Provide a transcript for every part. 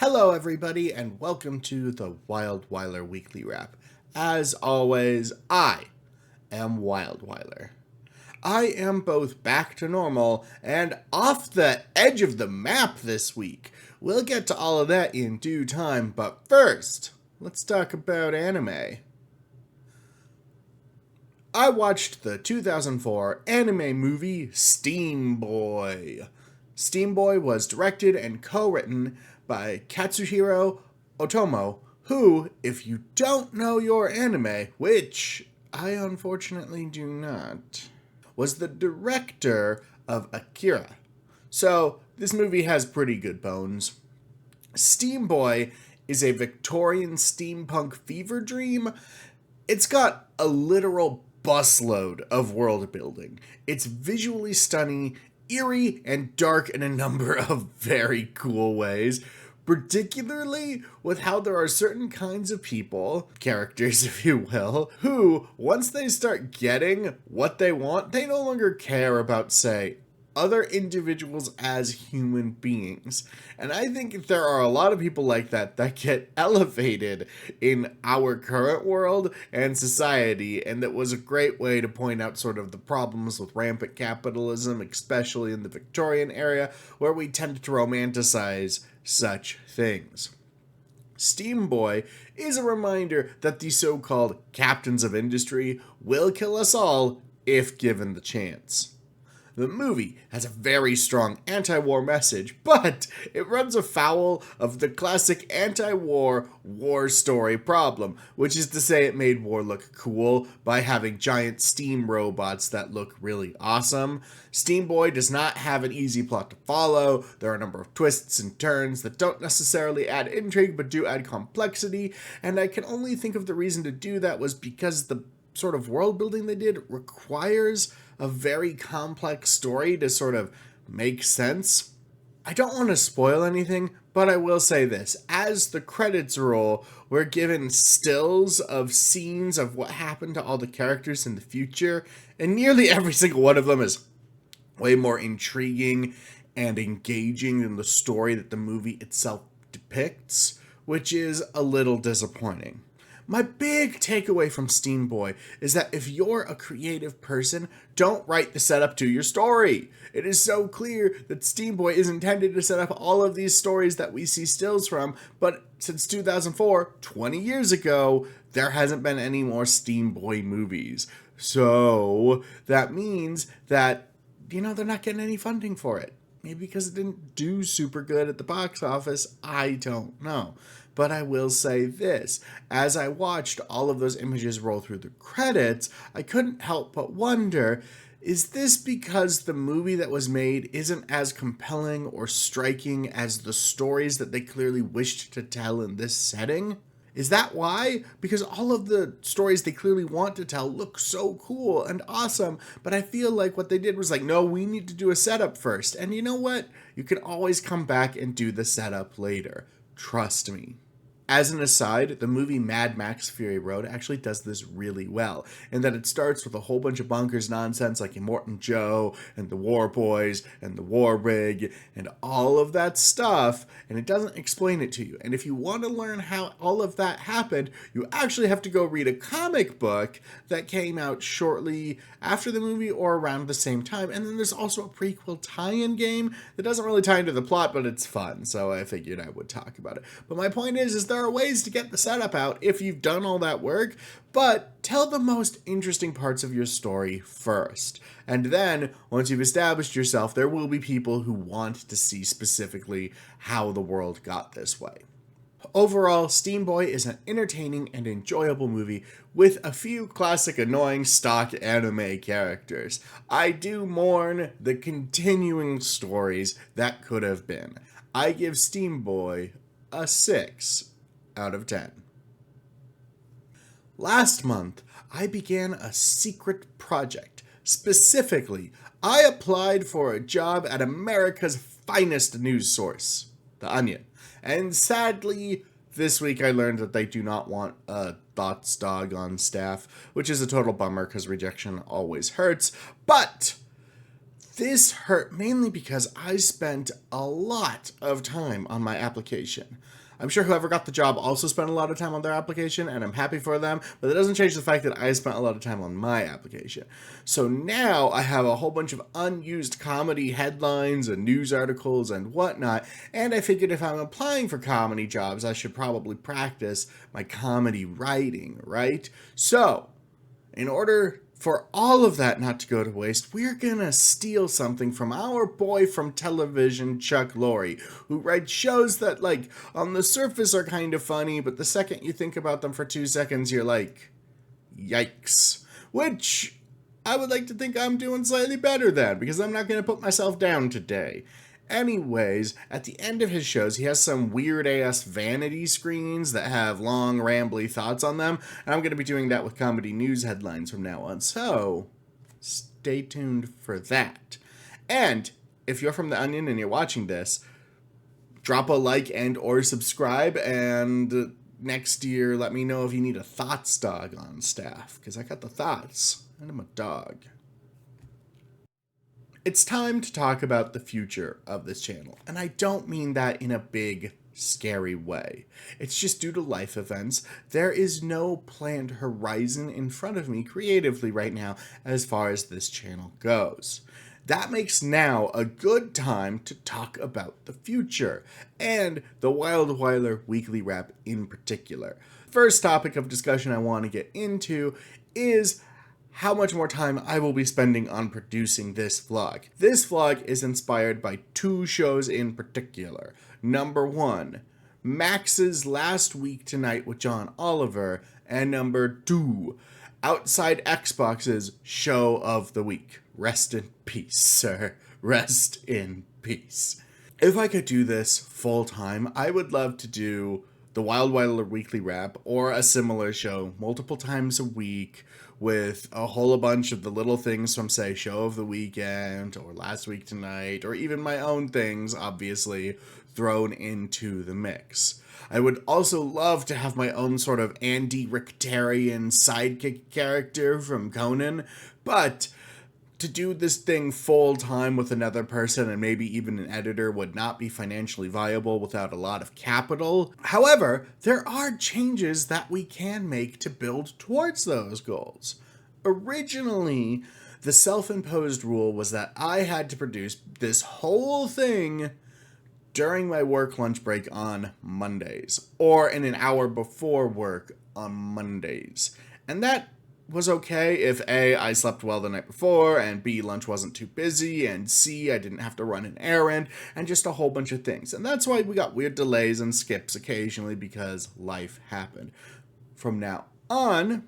Hello, everybody, and welcome to the WildWeiler Weekly Wrap. As always, I am WildWeiler. I am both back to normal and off the edge of the map this week. We'll get to all of that in due time, but first, let's talk about anime. I watched the 2004 anime movie Steamboy. Steamboy was directed and co-written by Katsuhiro Otomo, who, if you don't know your anime, which I unfortunately do not, was the director of Akira. So, this movie has pretty good bones. Steamboy is a Victorian steampunk fever dream. It's got a literal busload of world building. It's visually stunning, eerie, and dark in a number of very cool ways, particularly with how there are certain kinds of people, characters if you will, who, once they start getting what they want, they no longer care about, say, other individuals as human beings. And I think there are a lot of people like that get elevated in our current world and society, and that was a great way to point out sort of the problems with rampant capitalism, especially in the Victorian era, where we tend to romanticize such things. Steamboy is a reminder that the so-called captains of industry will kill us all if given the chance. The movie has a very strong anti-war message, but it runs afoul of the classic anti-war war story problem, which is to say it made war look cool by having giant steam robots that look really awesome. Steamboy does not have an easy plot to follow. There are a number of twists and turns that don't necessarily add intrigue, but do add complexity, and I can only think of the reason to do that was because the sort of world building they did requires a very complex story to sort of make sense. I don't want to spoil anything, but I will say this. As the credits roll, we're given stills of scenes of what happened to all the characters in the future, and nearly every single one of them is way more intriguing and engaging than the story that the movie itself depicts, which is a little disappointing. My big takeaway from Steamboy is that if you're a creative person, don't write the setup to your story. It is so clear that Steamboy is intended to set up all of these stories that we see stills from, but since 2004, 20 years ago, there hasn't been any more Steamboy movies. So that means that, they're not getting any funding for it. Maybe because it didn't do super good at the box office, I don't know. But I will say this, as I watched all of those images roll through the credits, I couldn't help but wonder, is this because the movie that was made isn't as compelling or striking as the stories that they clearly wished to tell in this setting? Is that why? Because all of the stories they clearly want to tell look so cool and awesome, but I feel like what they did was like, no, we need to do a setup first. And you know what? You can always come back and do the setup later. Trust me. As an aside, the movie Mad Max Fury Road actually does this really well, in that it starts with a whole bunch of bonkers nonsense like Immortan Joe and the War Boys and the War Rig and all of that stuff, and it doesn't explain it to you. And if you want to learn how all of that happened, you actually have to go read a comic book that came out shortly after the movie or around the same time. And then there's also a prequel tie-in game that doesn't really tie into the plot, but it's fun, so I figured I would talk about it. But my point is there are ways to get the setup out if you've done all that work, but tell the most interesting parts of your story first. And then, once you've established yourself, there will be people who want to see specifically how the world got this way. Overall, Steamboy is an entertaining and enjoyable movie with a few classic annoying stock anime characters. I do mourn the continuing stories that could have been. I give Steamboy a 6 out of 10. Last month, I began a secret project. Specifically, I applied for a job at America's finest news source, The Onion. And sadly, this week I learned that they do not want a thoughts dog on staff, which is a total bummer because rejection always hurts. But This hurt mainly because I spent a lot of time on my application. I'm sure whoever got the job also spent a lot of time on their application, and I'm happy for them, but that doesn't change the fact that I spent a lot of time on my application. So now I have a whole bunch of unused comedy headlines and news articles and whatnot, and I figured if I'm applying for comedy jobs, I should probably practice my comedy writing, right? So, in order for all of that not to go to waste, we're gonna steal something from our boy from television, Chuck Lorre, who writes shows that, like, on the surface are kind of funny, but the second you think about them for 2 seconds, you're like, yikes. Which I would like to think I'm doing slightly better than, because I'm not gonna put myself down today. Anyways, at the end of his shows, he has some weird-ass vanity screens that have long, rambly thoughts on them, and I'm going to be doing that with comedy news headlines from now on, so stay tuned for that. And if you're from The Onion and you're watching this, drop a like and or subscribe, and next year let me know if you need a thoughts dog on staff, because I got the thoughts, and I'm a dog. It's time to talk about the future of this channel, and I don't mean that in a big, scary way. It's just due to life events. There is no planned horizon in front of me creatively right now as far as this channel goes. That makes now a good time to talk about the future, and the WildWeiler weekly wrap in particular. First topic of discussion I want to get into is how much more time I will be spending on producing this vlog. This vlog is inspired by 2 shows in particular. Number 1, Max's Last Week Tonight with John Oliver, and number 2, Outside Xbox's Show of the Week. Rest in peace, sir. Rest in peace. If I could do this full time, I would love to do the WildWeiler weekly wrap or a similar show multiple times a week, with a whole bunch of the little things from, say, Show of the Weekend or Last Week Tonight, or even my own things, obviously, thrown into the mix. I would also love to have my own sort of Andy Ricktarian sidekick character from Conan, but to do this thing full time with another person and maybe even an editor would not be financially viable without a lot of capital. However, there are changes that we can make to build towards those goals. Originally, the self-imposed rule was that I had to produce this whole thing during my work lunch break on Mondays, or in an hour before work on Mondays. And that was okay if A, I slept well the night before, and B, lunch wasn't too busy, and C, I didn't have to run an errand, and just a whole bunch of things. And that's why we got weird delays and skips occasionally, because life happened. From now on,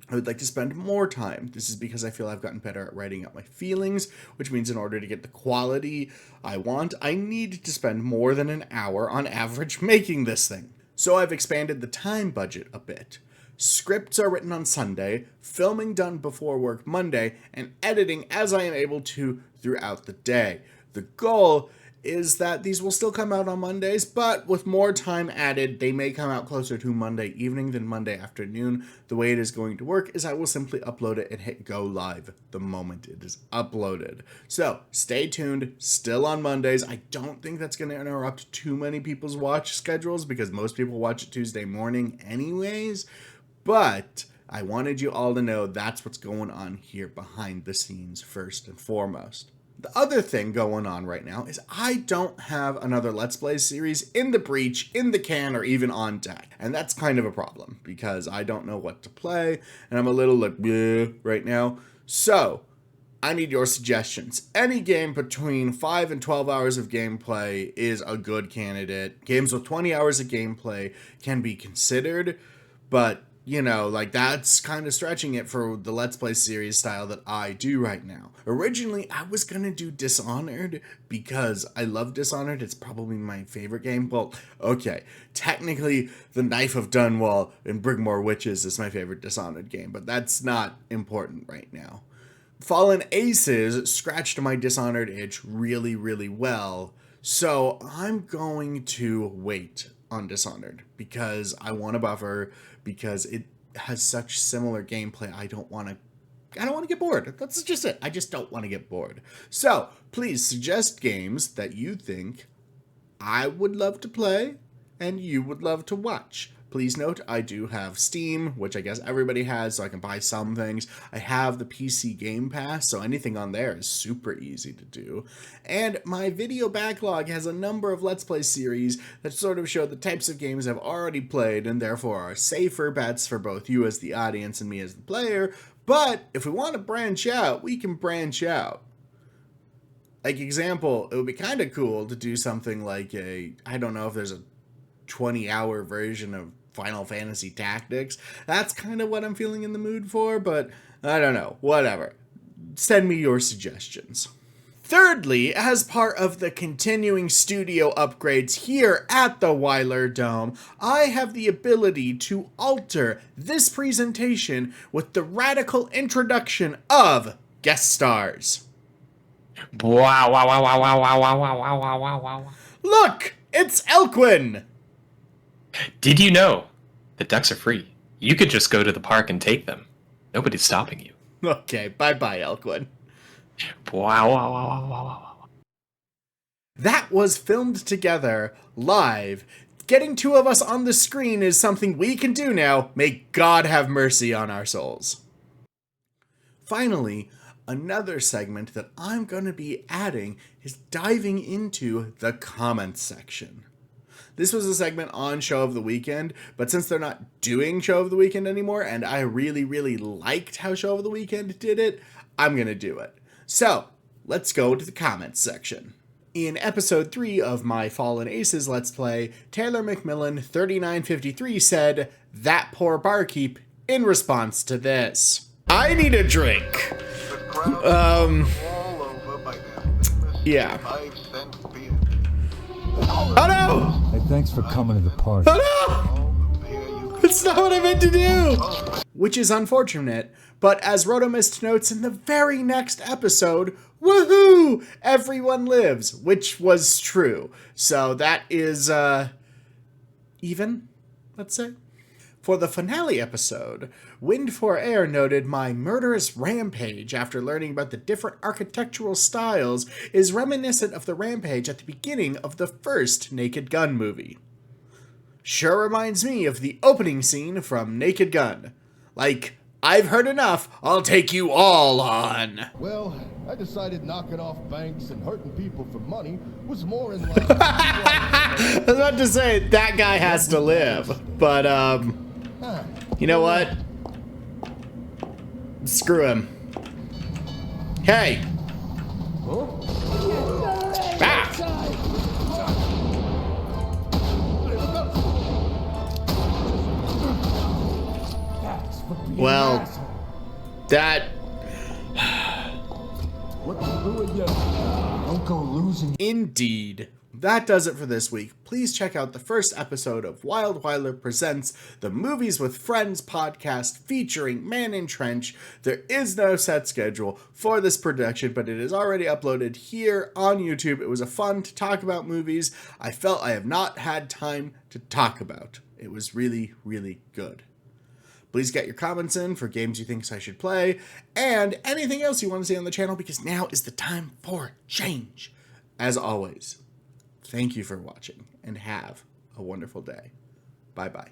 I would like to spend more time. This is because I feel I've gotten better at writing out my feelings, which means in order to get the quality I want, I need to spend more than an hour on average making this thing. So I've expanded the time budget a bit. Scripts are written on Sunday, filming done before work Monday, and editing as I am able to throughout the day. The goal is that these will still come out on Mondays, but with more time added, they may come out closer to Monday evening than Monday afternoon. The way it is going to work is I will simply upload it and hit go live the moment it is uploaded. So stay tuned, still on Mondays. I don't think that's going to interrupt too many people's watch schedules because most people watch it Tuesday morning anyways. But I wanted you all to know that's what's going on here behind the scenes first and foremost. The other thing going on right now is I don't have another Let's Play series in the breach, in the can, or even on deck. And that's kind of a problem because I don't know what to play and I'm a little like bleh right now. So I need your suggestions. Any game between 5 and 12 hours of gameplay is a good candidate. Games with 20 hours of gameplay can be considered, but you know, like that's kind of stretching it for the Let's Play series style that I do right now. Originally, I was going to do Dishonored because I love Dishonored. It's probably my favorite game. Well, okay, technically, The Knife of Dunwall and Brigmore Witches is my favorite Dishonored game, but that's not important right now. Fallen Aces scratched my Dishonored itch really, really well, so I'm going to wait on Dishonored because I want a buffer, because it has such similar gameplay. I don't want to I don't want to get bored. That's just it. I just don't want to get bored. So please suggest games that you think I would love to play and you would love to watch. Please note, I do have Steam, which I guess everybody has, so I can buy some things. I have the PC Game Pass, so anything on there is super easy to do. And my video backlog has a number of Let's Play series that sort of show the types of games I've already played, and therefore are safer bets for both you as the audience and me as the player. But if we want to branch out, we can branch out. Like, example, it would be kind of cool to do something like I don't know if there's a 20-hour version of Final Fantasy Tactics. That's kind of what I'm feeling in the mood for, but I don't know. Whatever. Send me your suggestions. Thirdly, as part of the continuing studio upgrades here at the Weiler Dome, I have the ability to alter this presentation with the radical introduction of guest stars. Wow, wow, wow, wow, wow, wow, wow, wow, wow, wow, wow. Look! It's Elquin! Did you know that ducks are free? You could just go to the park and take them. Nobody's stopping you. Okay, bye-bye, Elquin. Wow, wow, wow, wow, wow, wow. That was filmed together, live. Getting two of us on the screen is something we can do now. May God have mercy on our souls. Finally, another segment that I'm going to be adding is diving into the comments section. This was a segment on Show of the Weekend, but since they're not doing Show of the Weekend anymore, and I really, really liked how Show of the Weekend did it, I'm going to do it. So, let's go to the comments section. In episode 3 of my Fallen Aces Let's Play, Taylor McMillan 3953 said, "That poor barkeep," in response to this. I need a drink. Yeah. Oh no! Hey, thanks for coming to the party. Oh no! That's not what I meant to do! Which is unfortunate, but as Rotomist notes in the very next episode, woohoo! Everyone lives, which was true. So that is, even, let's say. For the finale episode, Wind for Air noted my murderous rampage after learning about the different architectural styles is reminiscent of the rampage at the beginning of the first Naked Gun movie. Sure reminds me of the opening scene from Naked Gun. Like, I've heard enough, I'll take you all on. Well, I decided knocking off banks and hurting people for money was more in line. I was about to say, that guy has to live, but, you know what? Screw him. Hey! Ah! Well, that... What you doing, you? Don't go losing. Indeed. That does it for this week. Please check out the first episode of WildWeiler Presents the Movies with Friends podcast featuring Man in Trench. There is no set schedule for this production, but it is already uploaded here on YouTube. It was a fun to talk about movies I felt I have not had time to talk about. It was really, really good. Please get your comments in for games you think I should play, and anything else you want to see on the channel, because now is the time for change. As always, thank you for watching, and have a wonderful day. Bye-bye.